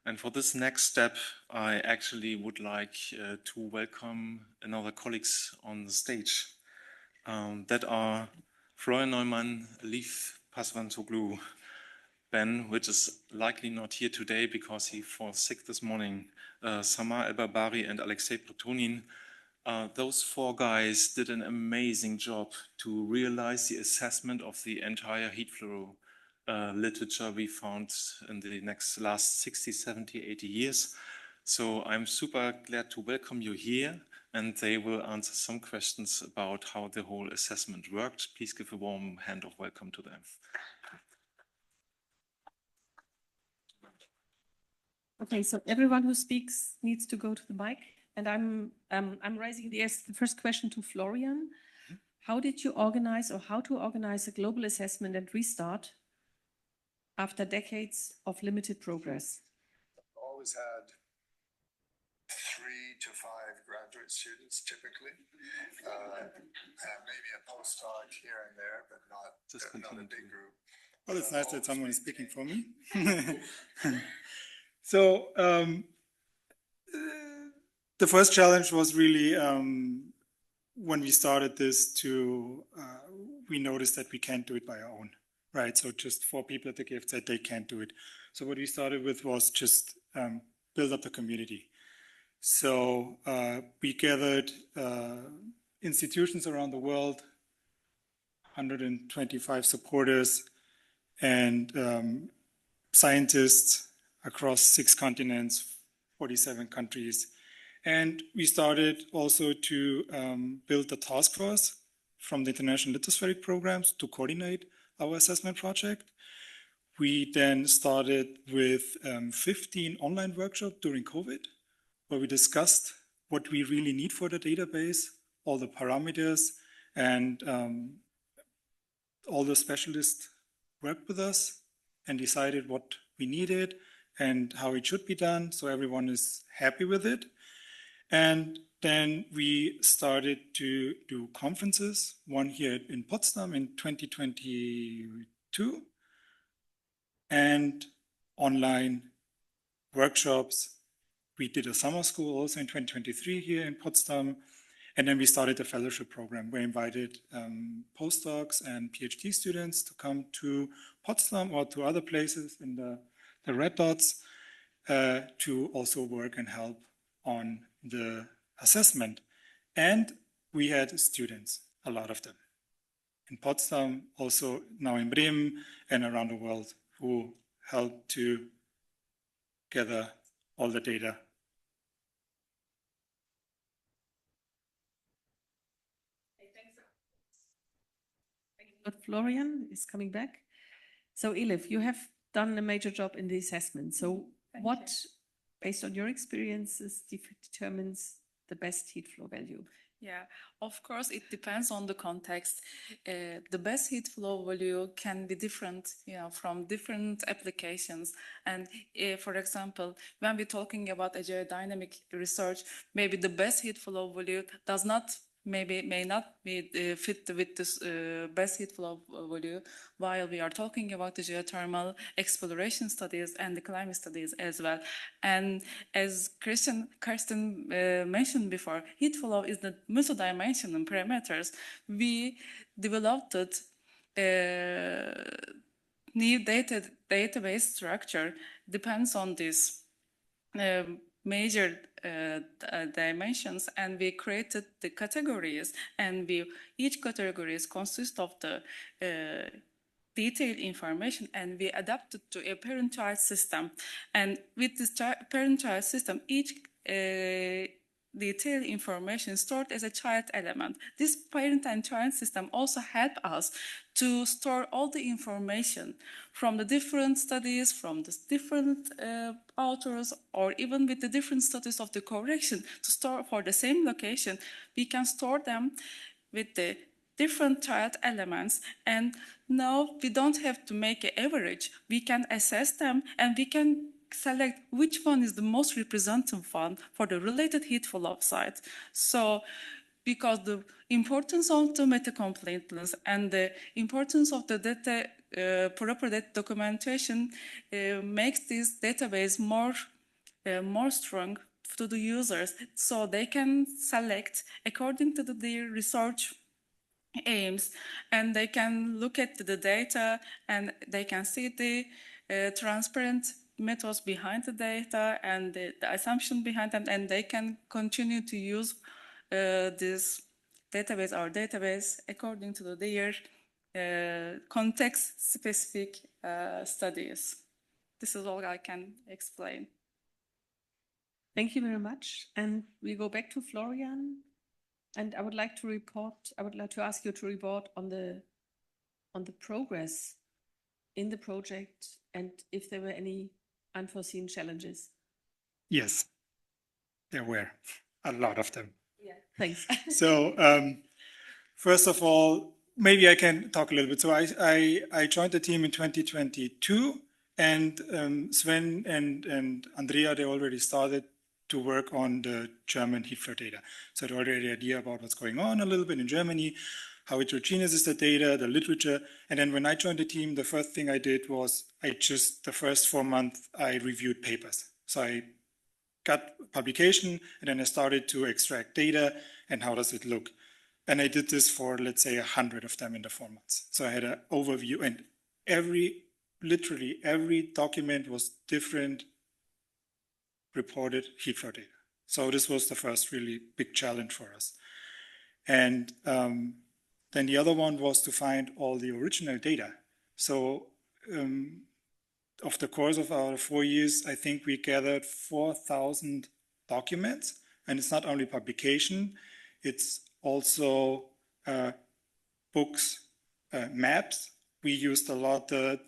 And for this next step, I actually would like to welcome another colleagues on the stage. That are Florian Neumann, Elif Pazvantoğlu, Ben, which is likely not here today because he falls sick this morning, Samah Elbarbary and Alexej Petrunin. Those four guys did an amazing job to realize the assessment of the entire heat flow literature we found in the last 60, 70, 80 years. So I'm super glad to welcome you here, and they will answer some questions about how the whole assessment worked. Please give a warm hand of welcome to them. Okay, so everyone who speaks needs to go to the mic, and I'm raising the first question to Florian. How did you organize, or how to organize a global assessment and restart after decades of limited progress? Always had 3 to 5 graduate students typically, and maybe a postdoc here and there, but not a big group. Well, it's nice that someone is speaking for me. So the first challenge was really when we started this we noticed that we can't do it by our own, right? So just 4 people at the gift said they can't do it. So what we started with was just build up the community. So we gathered institutions around the world, 125 supporters, and scientists across 6 continents, 47 countries. And we started also to build a task force from the International Lithospheric Programs to coordinate our assessment project. We then started with 15 online workshops during COVID, where we discussed what we really need for the database, all the parameters, and all the specialists worked with us and decided what we needed and how it should be done, so everyone is happy with it. And then we started to do conferences, one here in Potsdam in 2022, and online workshops. We did a summer school also in 2023 here in Potsdam. And then we started a fellowship program. We invited postdocs and PhD students to come to Potsdam or to other places in the red dots to also work and help on the assessment. And we had students, a lot of them, in Potsdam, also now in Bremen and around the world, who helped to gather all the data. But Florian is coming back. So Elif, you have done a major job in the assessment. So what, based on your experiences, determines the best heat flow value? Yeah, of course, it depends on the context. The best heat flow value can be different, from different applications. And for example, when we're talking about a geodynamic research, maybe the best heat flow value may not be fit with this best heat flow value, while we are talking about the geothermal exploration studies and the climate studies as well. And as Kirsten mentioned before, heat flow is the multi-dimensional parameters. We developed new database structure depends on this major dimensions, and we created the categories, and each categories consist of the detailed information, and we adapted to a parent-child system. And with this parent-child system, each detailed information stored as a child element. This parent and child system also help us to store all the information from the different studies, from the different authors, or even with the different studies of the correction to store for the same location. We can store them with the different child elements, and now we don't have to make an average. We can assess them, and we can select which one is the most representative one for the related heat flow site. So, because the importance of the meta-completeness and the importance of the data, proper data documentation makes this database more more strong to the users, so they can select according to their research aims, and they can look at the data and they can see the transparent methods behind the data and the assumption behind them, and they can continue to use this database according to their context-specific studies. This is all I can explain. Thank you very much. And we go back to Florian. And I would like to ask you to report on the progress in the project and if there were any unforeseen challenges. Yes, there were a lot of them. Yeah, thanks. So first of all, maybe I can talk a little bit. So I joined the team in 2022, and Sven and Andrea, they already started to work on the German heat flow data. So they already had an idea about what's going on a little bit in Germany, how heterogeneous is the data, the literature. And then when I joined the team, the first thing I did was the first 4 months, I reviewed papers. So I got publication, and then I started to extract data and how does it look. And I did this for, let's say, 100 of them in the 4 months. So I had an overview, and literally every document was different reported heat flow data. So this was the first really big challenge for us. And then the other one was to find all the original data. So of the course of our 4 years, I think we gathered 4,000 documents. And it's not only publication, it's also books, maps. We used a lot the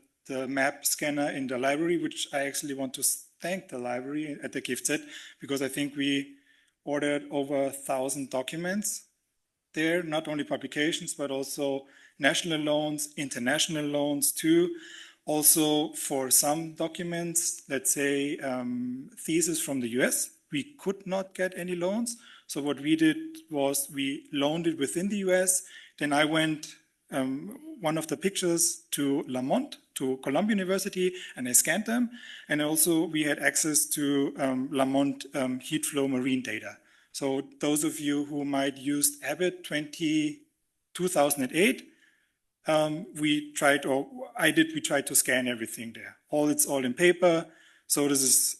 map scanner in the library, which I actually want to thank the library at the gift set, because I think we ordered over 1,000 documents there, not only publications, but also national loans, international loans too. Also for some documents, let's say thesis from the US, we could not get any loans. So what we did was we loaned it within the US. Then I went one of the pictures to Lamont, to Columbia University, and I scanned them. And also we had access to Lamont heat flow marine data. So those of you who might use Abbott 2008, we tried to scan everything there. It's all in paper. So this is,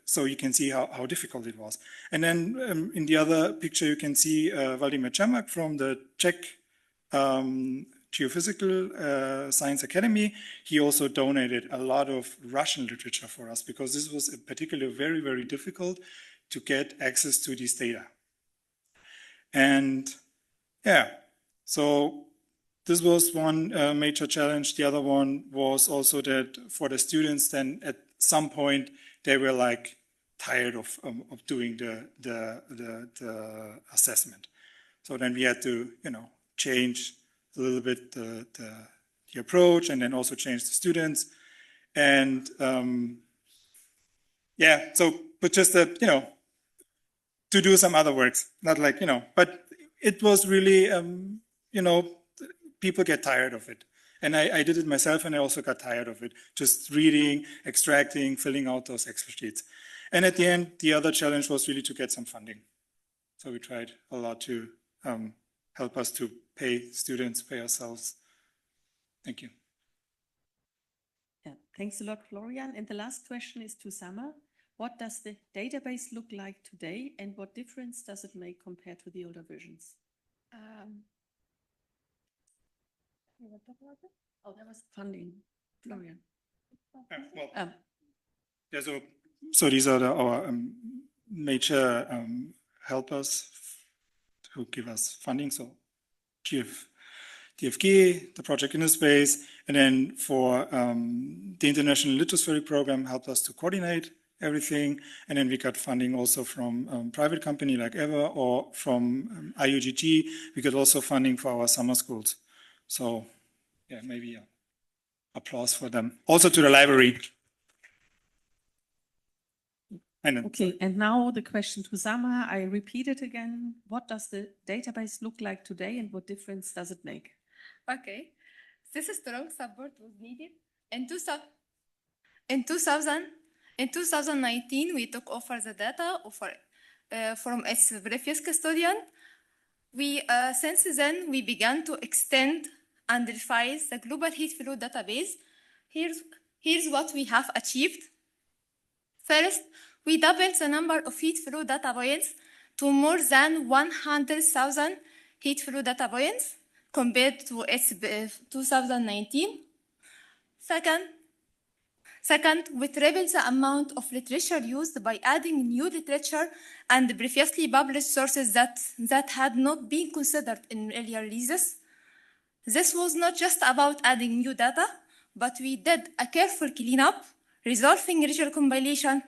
so you can see how difficult it was. And then in the other picture, you can see Vladimir Čemak from the Czech Geophysical Science Academy. He also donated a lot of Russian literature for us, because this was particularly very, very difficult to get access to these data. And yeah, so this was one major challenge. The other one was also that for the students, then at some point they were like tired of doing the assessment. So then we had to, change a little bit the approach, and then also change the students. And yeah, so but just that, to do some other works, not like, but it was really, people get tired of it. And I did it myself, and I also got tired of it, just reading, extracting, filling out those Excel sheets. And at the end, the other challenge was really to get some funding. So we tried a lot to help us to pay students, pay ourselves. Thank you. Yeah, thanks a lot, Florian. And the last question is to Samah. What does the database look like today, and what difference does it make compared to the older versions? Oh, that was funding, Florian. Yeah, so these are our major helpers who give us funding. So DFG, the project in the space, and then for the International Lithospheric Program helped us to coordinate everything. And then we got funding also from private company like EVA, or from IUGG. We got also funding for our summer schools. So yeah, maybe applause for them. Also to the library. Okay, and now the question to Samah. I repeat it again. What does the database look like today, and what difference does it make? Okay, this strong support was needed. In 2000, In 2019, we took over the data from its previous custodian. Since then, we began to extend and revise the global heat flow database. Here's what we have achieved. First, we doubled the number of heat flow data points to more than 100,000 heat flow data points compared to its 2019. Second, we tripled the amount of literature used by adding new literature and previously published sources that had not been considered in earlier releases. This was not just about adding new data, but we did a careful cleanup, resolving regional compilation,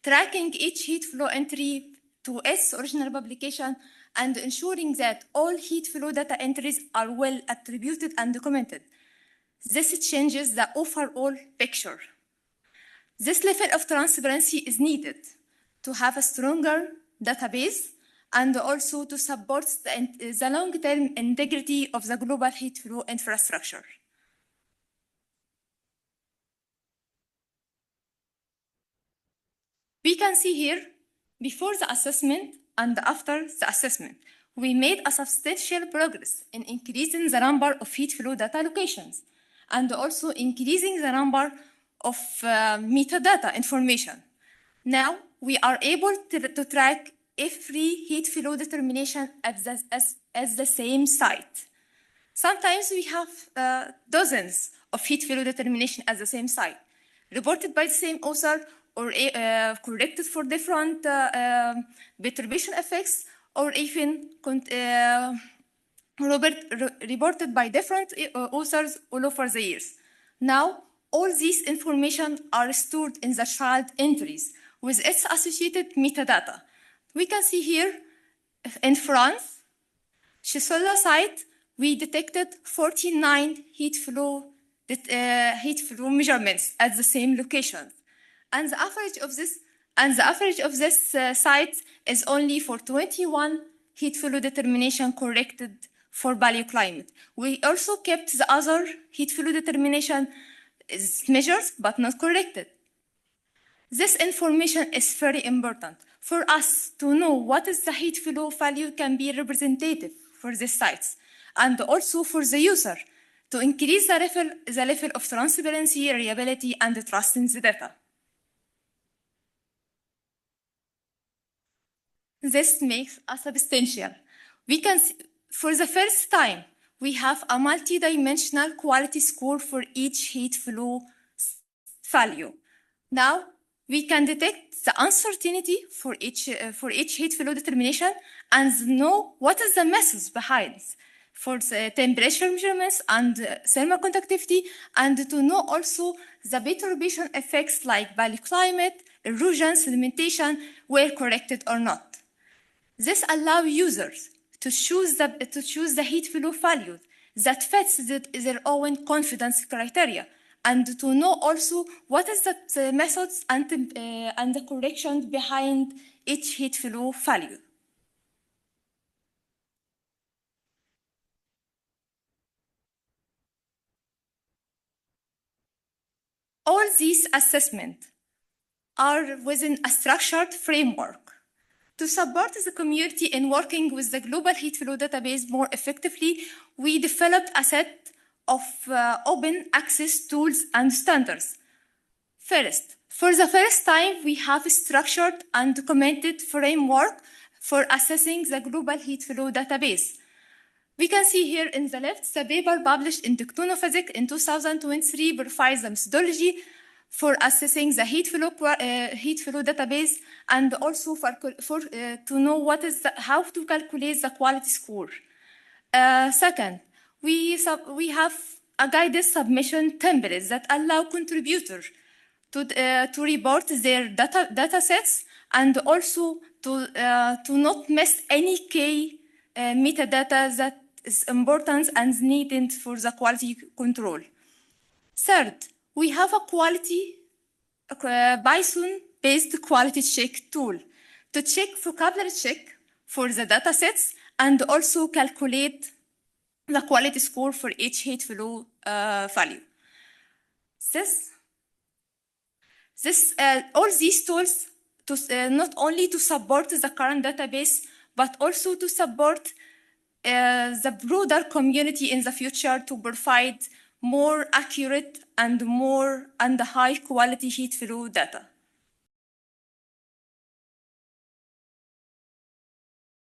tracking each heat flow entry to its original publication, and ensuring that all heat flow data entries are well attributed and documented. This changes the overall picture. This level of transparency is needed to have a stronger database and also to support the long-term integrity of the global heat flow infrastructure. We can see here, before the assessment and after the assessment, we made a substantial progress in increasing the number of heat flow data locations and also increasing the number of metadata information. Now, we are able to track every heat flow determination at the same site. Sometimes we have dozens of heat flow determination at the same site, reported by the same author or corrected for different perturbation effects, or even reported by different authors all over the years. Now, all these information are stored in the child entries with its associated metadata. We can see here in France, Chisola site, we detected 49 heat flow measurements at the same locations. And the average of this site is only for 21 heat flow determination corrected for paleoclimate. We also kept the other heat flow determination measures but not corrected. This information is very important for us to know what is the heat flow value can be representative for these sites, and also for the user to increase the level of transparency, reliability, and trust in the data. This makes us substantial. We can see, for the first time, we have a multi-dimensional quality score for each heat flow value. Now, we can detect the uncertainty for each heat flow determination and know what is the methods behind for the temperature measurements and thermal conductivity, and to know also the perturbation effects like paleoclimate, erosion, sedimentation were corrected or not. This allows users to choose the heat flow value that fits their own confidence criteria, and to know also what is the methods and the corrections behind each heat flow value. All these assessments are within a structured framework. To support the community in working with the global heat flow database more effectively, we developed a set of open access tools and standards. First, for the first time, we have a structured and documented framework for assessing the global heat flow database. We can see here in the left, the paper published in Tectonophysics in 2023 provides the methodology for assessing the heat flow database, and also to know how to calculate the quality score. Second, we have a guided submission templates that allow contributors to report their data sets, and also to not miss any key metadata that is important and needed for the quality control. Third, we have a Python-based quality check tool to check vocabulary check for the data sets and also calculate the quality score for each heat flow value. All these tools not only to support the current database, but also to support the broader community in the future to provide more accurate and high quality heat flow data.